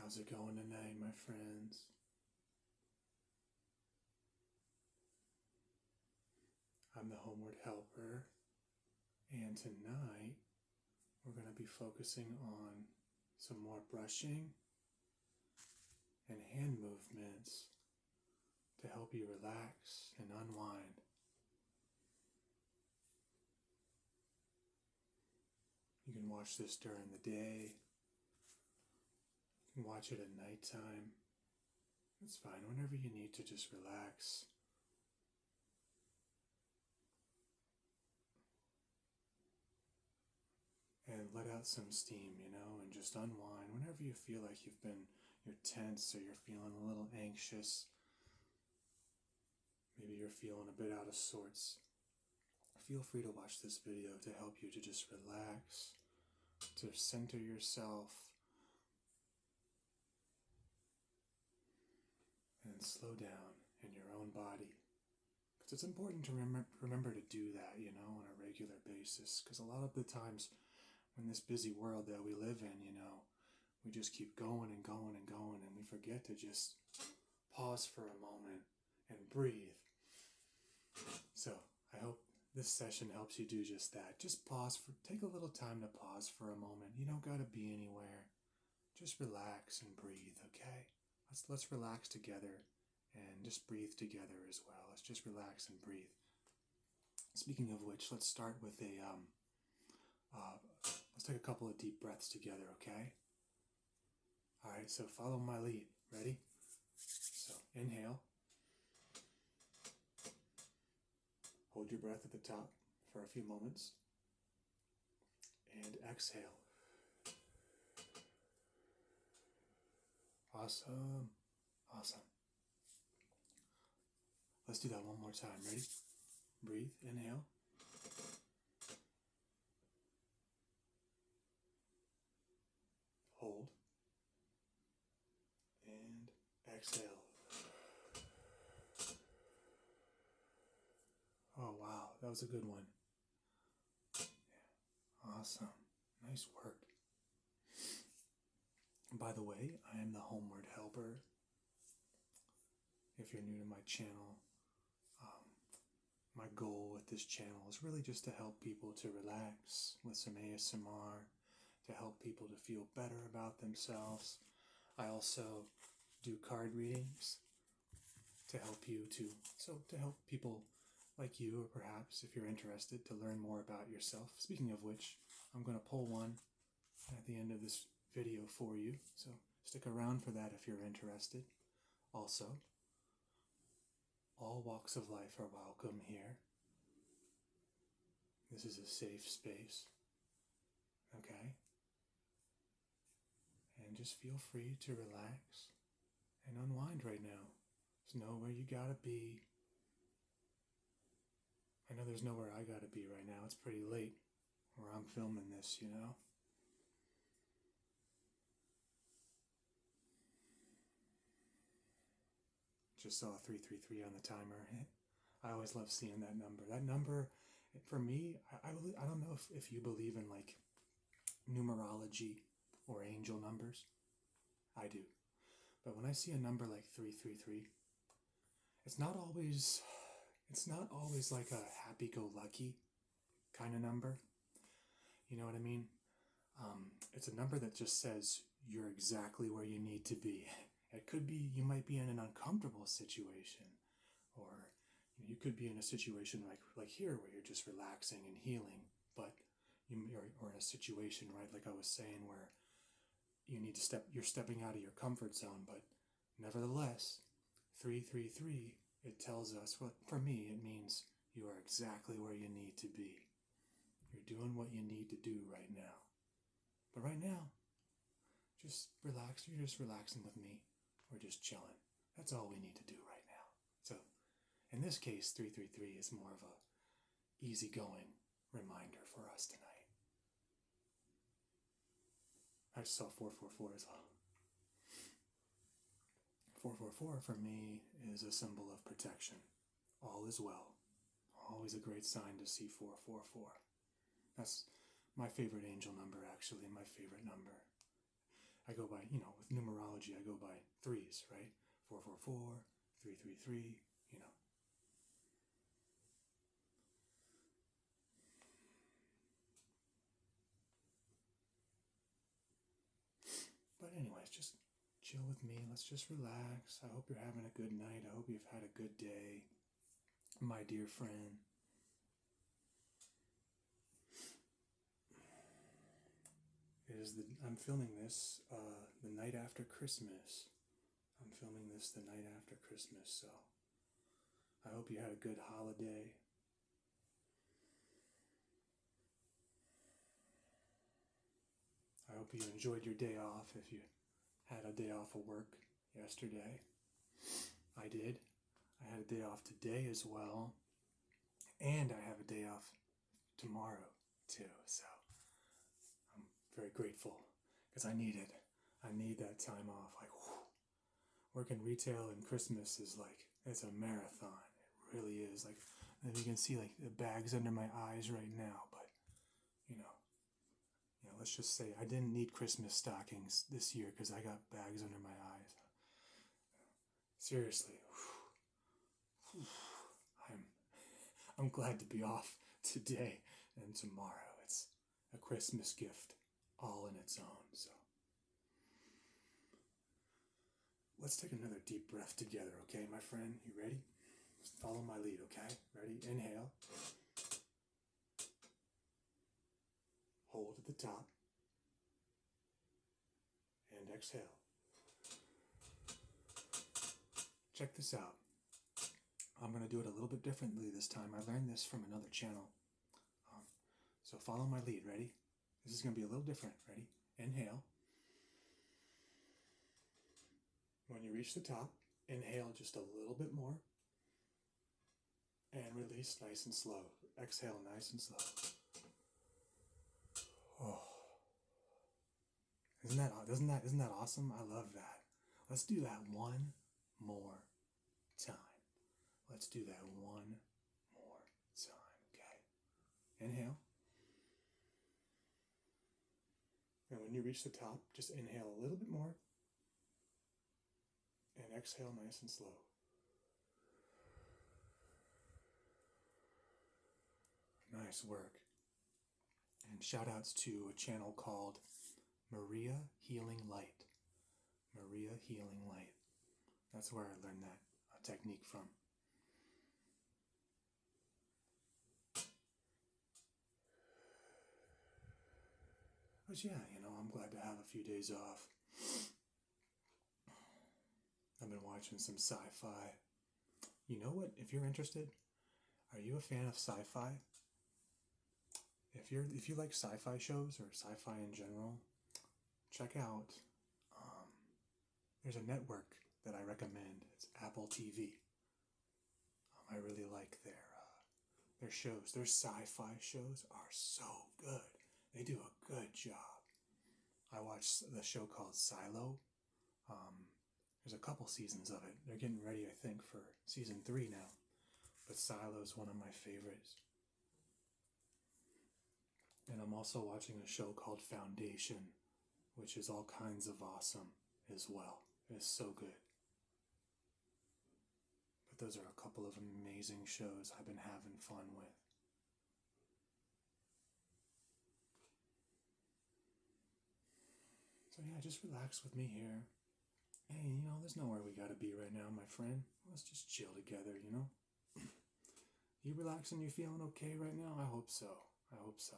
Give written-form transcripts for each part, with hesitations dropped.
How's it going tonight, my friends? I'm the Homeward Helper, and tonight we're going to be focusing on some more brushing and hand movements to help you relax and unwind. You can watch this during the day. You can watch it at nighttime. It's fine, whenever you need to just relax. And let out some steam, and just unwind whenever you feel like you're tense or you're feeling a little anxious. Maybe you're feeling a bit out of sorts. Feel free to watch this video to help you to just relax, to center yourself, and slow down in your own body. Because it's important to remember to do that, on a regular basis. Because a lot of the times in this busy world that we live in, we just keep going and going and going, and we forget to just pause for a moment and breathe. So I hope this session helps you do just that. Just take a little time to pause for a moment. You don't gotta be anywhere. Just relax and breathe, okay? Let's relax together and just breathe together as well. Let's just relax and breathe. Speaking of which, let's start with let's take a couple of deep breaths together, okay? All right, so follow my lead. Ready? So inhale. Hold your breath at the top for a few moments. And exhale. Awesome. Awesome. Let's do that one more time. Ready? Breathe. Inhale. Hold. And exhale. Oh, wow. That was a good one. Yeah. Awesome. Nice work. By the way, I am the Homeward Helper. If you're new to my channel, my goal with this channel is really just to help people to relax with some ASMR, to help people to feel better about themselves. I also do card readings to help people like you, or perhaps if you're interested, to learn more about yourself. Speaking of which, I'm going to pull one at the end of this video for you, so stick around for that if you're interested. Also, all walks of life are welcome here. This is a safe space, okay? And just feel free to relax and unwind right now. There's nowhere you gotta be. I know there's nowhere I gotta be right now. It's pretty late where I'm filming this, Just saw 333 on the timer. I always love seeing that number. That number, for me, I don't know if you believe in like numerology or angel numbers. I do. But when I see a number like 333, it's not always like a happy-go-lucky kind of number. You know what I mean? It's a number that just says you're exactly where you need to be. It could be you might be in an uncomfortable situation, or you could be in a situation like here where you're just relaxing and healing, but or in a situation, right, like I was saying, where you're stepping out of your comfort zone, but nevertheless, 333, it tells us, for me, it means you are exactly where you need to be. You're doing what you need to do right now. But right now, just relax. You're just relaxing with me. We're just chilling. That's all we need to do right now. So, in this case, 333 is more of a easygoing reminder for us tonight. I just saw 444 as well. 444 for me is a symbol of protection. All is well. Always a great sign to see 444. That's my favorite angel number, actually, my favorite number. I go by, with numerology, I go by threes, right? 444, 333, But anyways, just chill with me. Let's just relax. I hope you're having a good night. I hope you've had a good day, my dear friend. I'm filming this the night after Christmas. I'm filming this the night after Christmas, so I hope you had a good holiday. I hope you enjoyed your day off if you had a day off of work yesterday. I did. I had a day off today as well. And I have a day off tomorrow too. So I'm very grateful because I need it. I need that time off. Like, whew. Working retail and Christmas is like, it's a marathon. It really is. Like, you can see like the bags under my eyes right now, but let's just say I didn't need Christmas stockings this year because I got bags under my eyes. Seriously, I'm glad to be off today and tomorrow. It's a Christmas gift all in its own. So let's take another deep breath together, okay, my friend? You ready? Just follow my lead, okay? Ready? Inhale. Hold at the top. And exhale. Check this out. I'm going to do it a little bit differently this time. I learned this from another channel. So follow my lead. Ready? This is going to be a little different. Ready? Inhale. When you reach the top, inhale just a little bit more. And release nice and slow. Exhale nice and slow. Oh. Isn't that awesome? I love that. Let's do that one more time. Let's do that one more time, okay? Inhale. And when you reach the top, just inhale a little bit more. And exhale nice and slow. Nice work. And shout outs to a channel called Maria Healing Light. Maria Healing Light. That's where I learned that technique from. But yeah, I'm glad to have a few days off. I've been watching some sci-fi. You know what? If you're interested, are you a fan of sci-fi? If you like sci-fi shows or sci-fi in general, check out. There's a network that I recommend. It's Apple TV. I really like their shows. Their sci-fi shows are so good. They do a good job. I watched the show called Silo. There's a couple seasons of it. They're getting ready, I think, for season 3 now. But Silo is one of my favorites. And I'm also watching a show called Foundation, which is all kinds of awesome as well. It's so good. But those are a couple of amazing shows I've been having fun with. So yeah, just relax with me here. Hey, there's nowhere we gotta be right now, my friend. Let's just chill together, You relaxing? You feeling okay right now? I hope so. I hope so.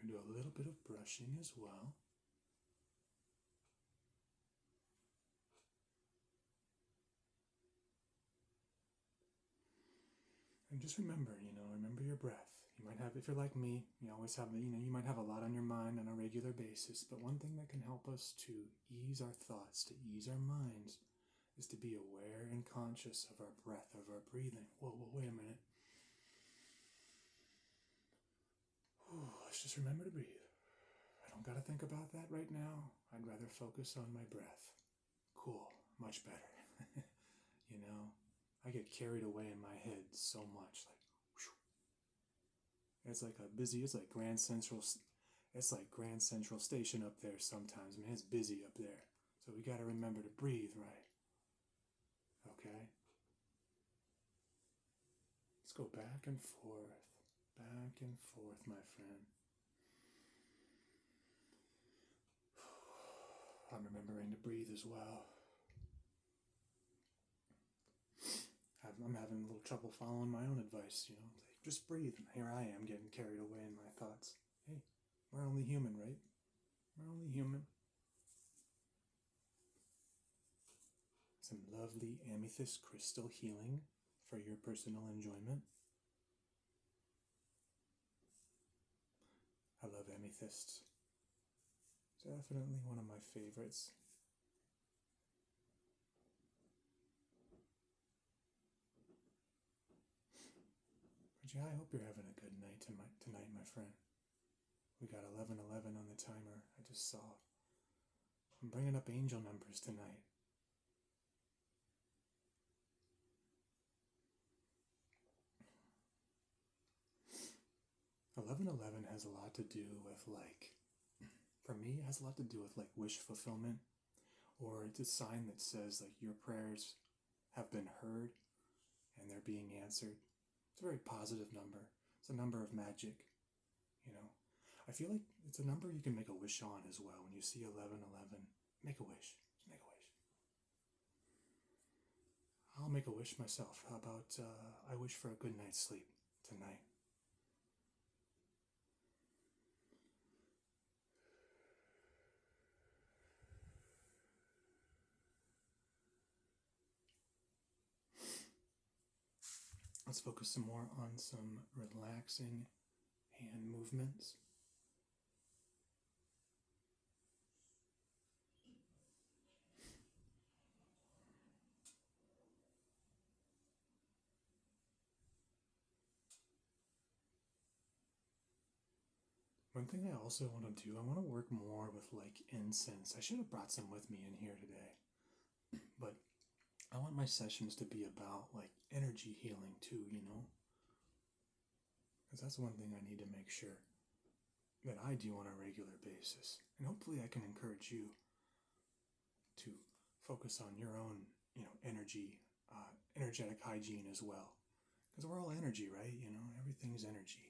We're going to do a little bit of brushing as well. And just remember your breath. You might have, if you're like me, you always have, you might have a lot on your mind on a regular basis, but one thing that can help us to ease our thoughts, to ease our minds, is to be aware and conscious of our breath, of our breathing. Whoa, wait a minute. Let's just remember to breathe. I don't don't gotta think about that right now. I'd rather focus on my breath. Cool, much better. You know, I get carried away in my head so much. Like, whew. It's like Grand Central. It's like Grand Central Station up there sometimes. Man, it's busy up there. So we gotta remember to breathe right. Okay? Let's go back and forth. Back and forth, my friend. I'm remembering to breathe as well. I'm having a little trouble following my own advice, you know. Just breathe. And here I am getting carried away in my thoughts. Hey, we're only human, right? We're only human. Some lovely amethyst crystal healing for your personal enjoyment. I love amethyst. It's definitely one of my favorites. But yeah, I hope you're having a good night tonight, my friend. We got 11:11 on the timer. I just saw. I'm bringing up angel numbers tonight. 11:11 has a lot to do with for me, it has a lot to do with wish fulfillment, or it's a sign that says your prayers have been heard and they're being answered. It's a very positive number. It's a number of magic, you know. I feel like it's a number you can make a wish on as well. When you see 11:11, make a wish. Just make a wish. I'll make a wish myself. How about I wish for a good night's sleep tonight. Let's focus some more on some relaxing hand movements. One thing I also want to do, I want to work more with incense. I should have brought some with me in here today. But I want my sessions to be about energy healing too, you know? Because that's one thing I need to make sure that I do on a regular basis. And hopefully I can encourage you to focus on your own, energetic hygiene as well. Because we're all energy, right? You know, everything's energy.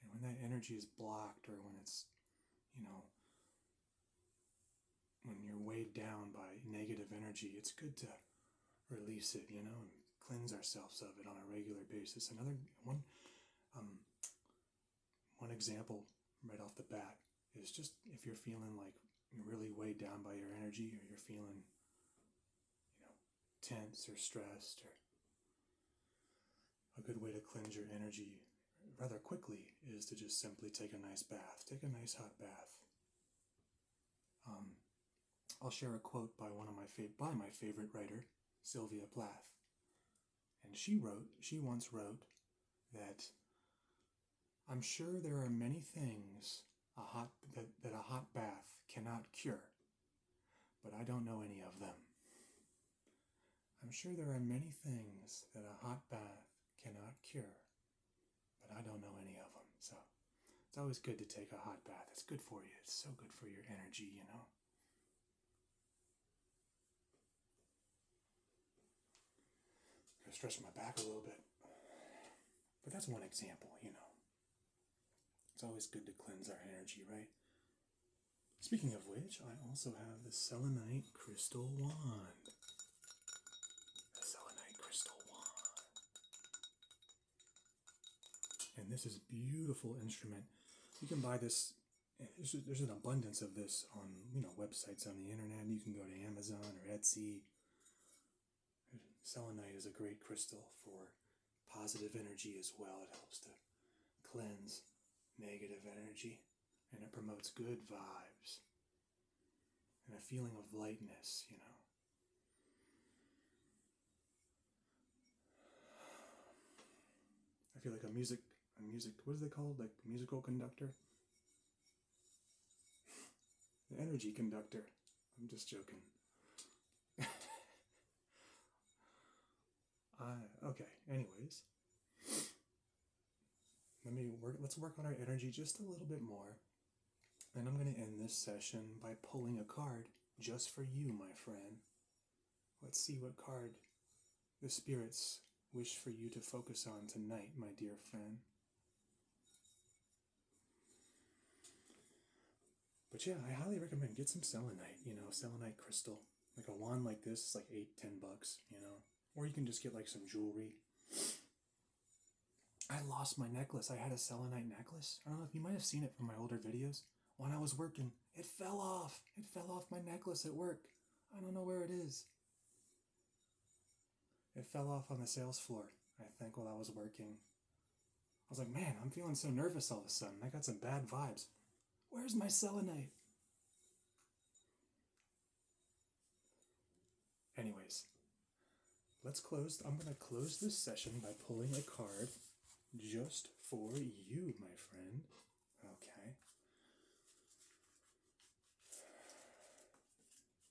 And when that energy is blocked, or when it's, when you're weighed down by negative energy, it's good to release it, and cleanse ourselves of it on a regular basis. One example right off the bat is just if you're feeling like you're really weighed down by your energy, or you're feeling, tense or stressed, or a good way to cleanse your energy rather quickly is to just simply take a nice bath. Take a nice hot bath. I'll share a quote by my favorite writer, Sylvia Plath. And she once wrote that I'm sure there are many things that a hot bath cannot cure, but I don't know any of them. I'm sure there are many things that a hot bath cannot cure, but I don't know any of them. So it's always good to take a hot bath. It's good for you. It's so good for your energy, you know. I'm gonna stretch my back a little bit. But that's one example, you know. It's always good to cleanse our energy, right? Speaking of which, I also have the selenite crystal wand. The selenite crystal wand. And this is a beautiful instrument. You can buy this. There's an abundance of this on websites on the internet. You can go to Amazon or Etsy. Selenite is a great crystal for positive energy as well. It helps to cleanse negative energy, and it promotes good vibes and a feeling of lightness, you know. I feel like a music, what is it called? Like musical conductor? The energy conductor. I'm just joking. Okay, anyways. Let's work on our energy just a little bit more. And I'm going to end this session by pulling a card just for you, my friend. Let's see what card the spirits wish for you to focus on tonight, my dear friend. But yeah, I highly recommend get some selenite, selenite crystal. Like a wand like this is like $8-10, Or you can just get like some jewelry. I lost my necklace. I had a selenite necklace. I don't know if you might have seen it from my older videos. When I was working, it fell off. It fell off my necklace at work. I don't know where it is. It fell off on the sales floor, I think, while I was working. I was like, man, I'm feeling so nervous all of a sudden. I got some bad vibes. Where's my selenite? Anyways, I'm going to close this session by pulling a card just for you, my friend. Okay.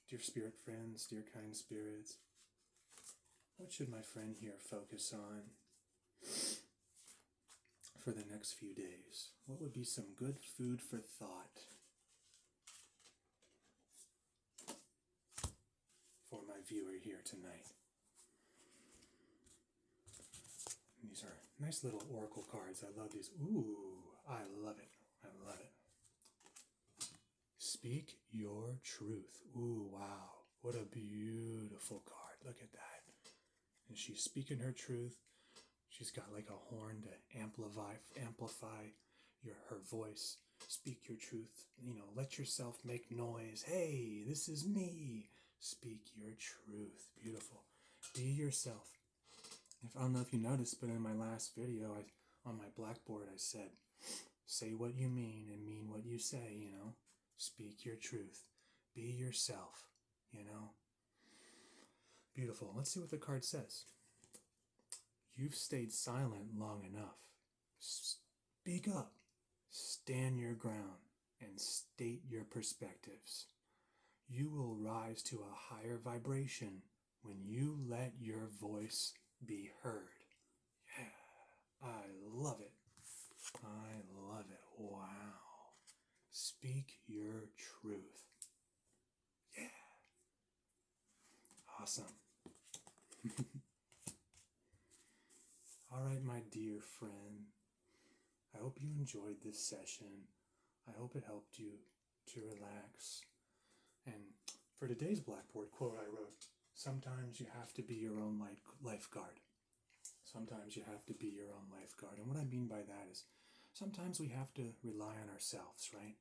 Dear spirit friends, dear kind spirits, what should my friend here focus on for the next few days? What would be some good food for thought for my viewer here tonight? And these are nice little oracle cards. I love these. Ooh, I love it. I love it. Speak your truth. Ooh, wow. What a beautiful card. Look at that. And she's speaking her truth. She's got like a horn to amplify her voice. Speak your truth. Let yourself make noise. Hey, this is me. Speak your truth. Beautiful. Be yourself. I don't know if you noticed, but in my last video, on my blackboard, I said, say what you mean and mean what you say, Speak your truth. Be yourself, Beautiful. Let's see what the card says. You've stayed silent long enough. Speak up. Stand your ground and state your perspectives. You will rise to a higher vibration when you let your voice be heard. Yeah, I love it. I love it. Wow. Speak your truth. Yeah. Awesome. All right, my dear friend. I hope you enjoyed this session. I hope it helped you to relax. And for today's blackboard quote I wrote, sometimes you have to be your own lifeguard. Sometimes you have to be your own lifeguard. And what I mean by that is sometimes we have to rely on ourselves, right?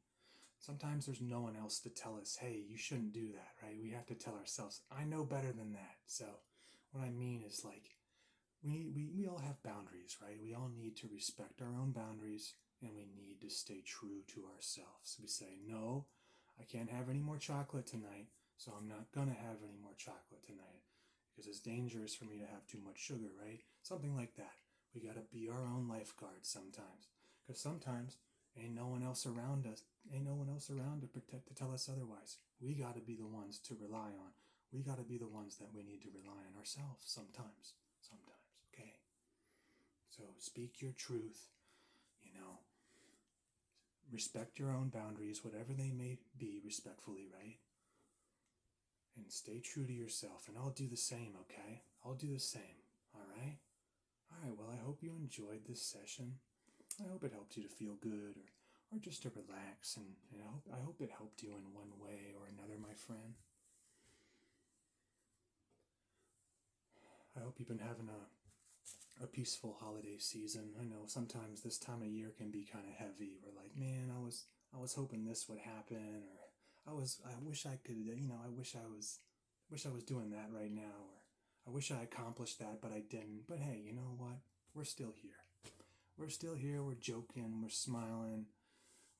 Sometimes there's no one else to tell us, hey, you shouldn't do that, right? We have to tell ourselves, I know better than that. So what I mean is we all have boundaries, right? We all need to respect our own boundaries, and we need to stay true to ourselves. We say, no, I can't have any more chocolate tonight, so I'm not going to have any more chocolate tonight because it's dangerous for me to have too much sugar, right? Something like that. We got to be our own lifeguard sometimes, because sometimes ain't no one else around us. Ain't no one else around to tell us otherwise. We got to be the ones to rely on. We got to be the ones that we need to rely on ourselves sometimes. Okay? So speak your truth, respect your own boundaries, whatever they may be, respectfully, right? And stay true to yourself, and I'll do the same, okay? I'll do the same, all right? All right, well, I hope you enjoyed this session. I hope it helped you to feel good or just to relax, and I hope it helped you in one way or another, my friend. I hope you've been having a peaceful holiday season. I know sometimes this time of year can be kind of heavy. We're like, man, I was hoping this would happen, or I wish I could, I wish I was doing that right now, or I wish I accomplished that, but I didn't. But hey, you know what? We're still here. We're still here. We're joking. We're smiling.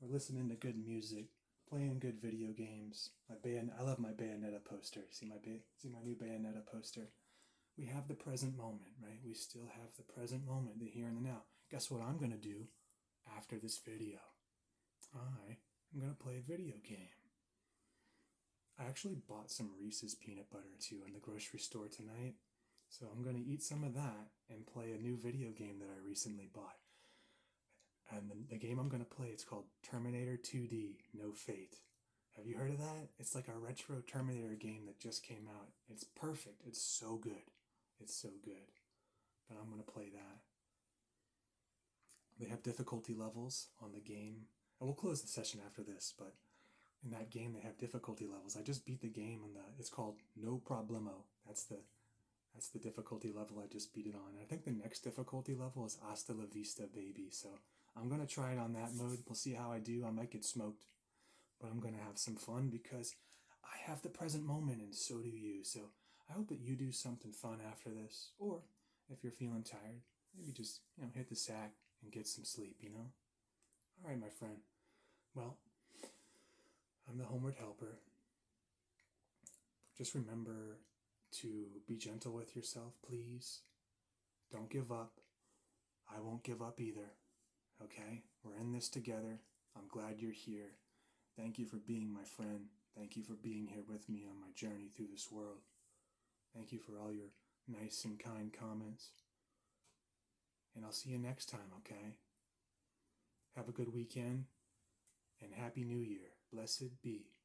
We're listening to good music, playing good video games. I love my Bayonetta poster. See my new Bayonetta poster. We have the present moment, right? We still have the present moment, the here and the now. Guess what I'm going to do after this video? I'm going to play a video game. I actually bought some Reese's peanut butter too in the grocery store tonight. So I'm going to eat some of that and play a new video game that I recently bought. And the game I'm going to play, it's called Terminator 2D No Fate. Have you heard of that? It's like a retro Terminator game that just came out. It's perfect. It's so good. It's so good. But I'm going to play that. They have difficulty levels on the game. And we'll close the session after this, but in that game they have difficulty levels. I just beat the game and it's called No Problemo. That's the difficulty level I just beat it on. And I think the next difficulty level is Hasta la Vista Baby. So I'm going to try it on that mode. We'll see how I do. I might get smoked, but I'm going to have some fun because I have the present moment and so do you. So I hope that you do something fun after this. Or if you're feeling tired, maybe just, hit the sack and get some sleep, All right, my friend. Well, I'm the Homeward Helper. Just remember to be gentle with yourself, please. Don't give up. I won't give up either. Okay? We're in this together. I'm glad you're here. Thank you for being my friend. Thank you for being here with me on my journey through this world. Thank you for all your nice and kind comments. And I'll see you next time, okay? Have a good weekend and Happy New Year. Blessed be.